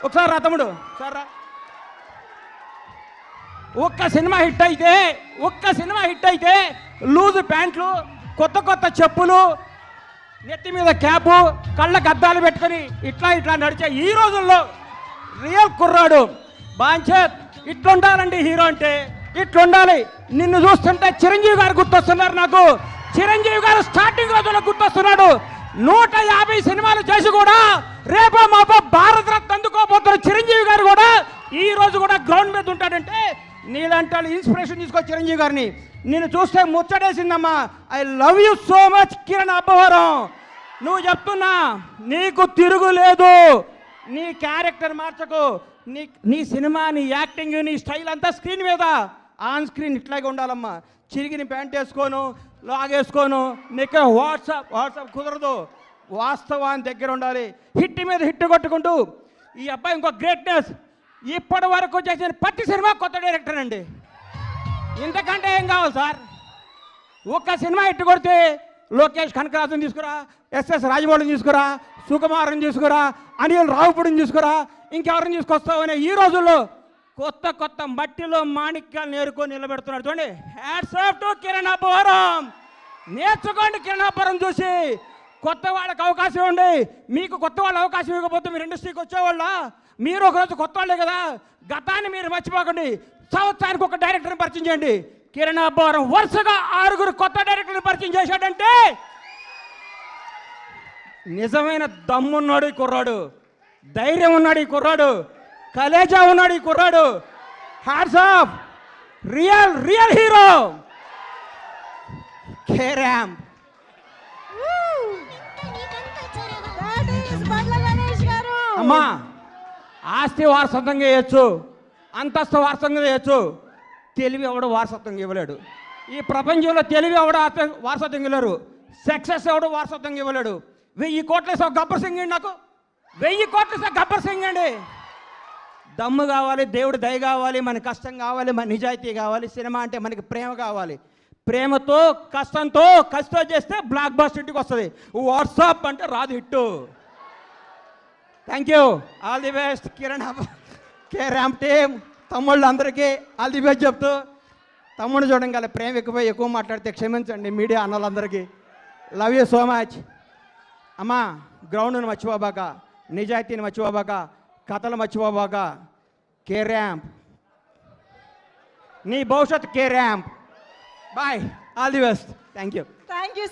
ఒకసారి రా తమ్ముడు, ఒకసారి రా. ఒక్క సినిమా హిట్ అయితే లూజు ప్యాంట్లు, కొత్త కొత్త చెప్పులు, నెత్తి మీద క్యాపు, కళ్ళకు అద్దాలు పెట్టుకొని ఇట్లా నడిచే ఈ రోజుల్లో రియల్ కుర్రాడు బాంచేత్ ఇట్లుండాలండి. హీరో అంటే ఇట్లుండాలి. నిన్ను చూస్తుంటే చిరంజీవి గారు గుర్తొస్తున్నారు నాకు. చిరంజీవి గారు స్టార్టింగ్ రోజుల్లో గుర్తొస్తున్నాడు. 150 సినిమాలు చేసి కూడా రేపో మాపో భారతరత్న అందుకోబోతున్న చిరంజీవి గారు కూడా ఈ రోజు కూడా గ్రౌండ్ మీద ఉంటాడంటే నీలాంటి వాళ్ళు ఇన్స్పిరేషన్ తీసుకో చిరంజీవి గారిని. నిన్ను చూస్తే ముచ్చటేసిందమ్మా. I love you so much Kiran Abbavaram. నువ్వు చెప్తున్నా నీకు తిరుగులేదు. నీ క్యారెక్టర్ మార్చకు. నీ సినిమా, నీ యాక్టింగ్, నీ స్టైల్ అంతా స్క్రీన్ మీద, ఆన్ స్క్రీన్ ఇట్లాగే ఉండాలమ్మా. చిరిగిన ప్యాంట్ వేసుకోను, లాగేసుకోను, నీకు వాట్సాప్ కుదరదు. వాస్తవాన్ని దగ్గర ఉండాలి. హిట్ మీద హిట్ కొట్టుకుంటూ ఈ అబ్బాయి ఇంకో గ్రేట్నెస్. ఇప్పటి వరకు చేసిన ప్రతి సినిమా కొత్త డైరెక్టర్ అండి. ఇంతకంటే ఏం కావాలి సార్? ఒక్క సినిమా హిట్ కొడితే లోకేష్ కనకరాజుని తీసుకురా, ఎస్ఎస్ రాజమౌళిని తీసుకురా, సుకుమార్ని తీసుకురా, అనిల్ రావుపూడిని తీసుకురా, ఇంకెవరిని తీసుకొస్తావనే ఈ రోజుల్లో కొత్త మట్టిలో మాణిక్యాలు నేర్కొని నిలబెడుతున్నాడు. చూడండి, hats off to Kiran Abbavaram. నేర్చుకోండి కిరణ్ అబ్బవరం చూసి. కొత్త వాళ్ళకి అవకాశం ఇవ్వండి. మీకు కొత్త వాళ్ళు అవకాశం ఇవ్వకపోతే మీరు ఇండస్ట్రీకి వచ్చేవాళ్ళ? మీరు ఒకరోజు కొత్త వాళ్ళే కదా. గతాన్ని మీరు మర్చిపోకండి. సంవత్సరానికి ఒక డైరెక్టర్ని పరిచయం చేయండి. కిరణ్ అబ్బవరం వరుసగా 6 కొత్త డైరెక్టర్ని పరిచయం చేశాడంటే నిజమైన దమ్మున్నాడు ఈ కుర్రాడు, ధైర్యం ఉన్నాడు ఈ కుర్రాడు, కలేజా ఉన్నాడు ఈ కుర్రాడు. Hats off. Real hero carrom. అమ్మా, ఆస్తి వారసత్వంగా చేయొచ్చు, అంతస్తు వారసత్వంగా చేయొచ్చు. తెలివి ఎవడు వారసత్వంగా ఇవ్వలేడు. ఈ ప్రపంచంలో తెలివి ఎవడు వారసత్వంగా ఇవ్వలేరు. సక్సెస్ ఎవడు వారసత్వంగా ఇవ్వలేడు. 1000 కోట్ల గబ్బర్ సింగ్ అండి. నాకు 1000 కోట్ల గబ్బర్ సింగ్ అండి. దమ్ము కావాలి, దేవుడి దయ కావాలి, మన కష్టం కావాలి, మన నిజాయితీ కావాలి. సినిమా అంటే మనకి ప్రేమ కావాలి. ప్రేమతో కష్టంతో చేస్తే బ్లాక్ బస్టర్ ఇంటికి వస్తుంది. వాట్సాప్ అంటే రాదు hit. Thank you. All the best Kiran carrom team. తమ్ముళ్ళు అందరికీ ఆల్ ది బెస్ట్ చెప్తూ, తమ్ముడు చూడడం గల ప్రేమ ఎక్కువ మాట్లాడితే క్షమించండి మీడియా అన్నలందరికీ. Love you so much. అమ్మా, గ్రౌండ్ను మర్చిపోబాక, నిజాయితీని మర్చిపోబాక, కథలు మర్చిపోబాక. కేరామ్ నీ భవిష్యత్ కేరామ్. Bye. All the best. Thank you.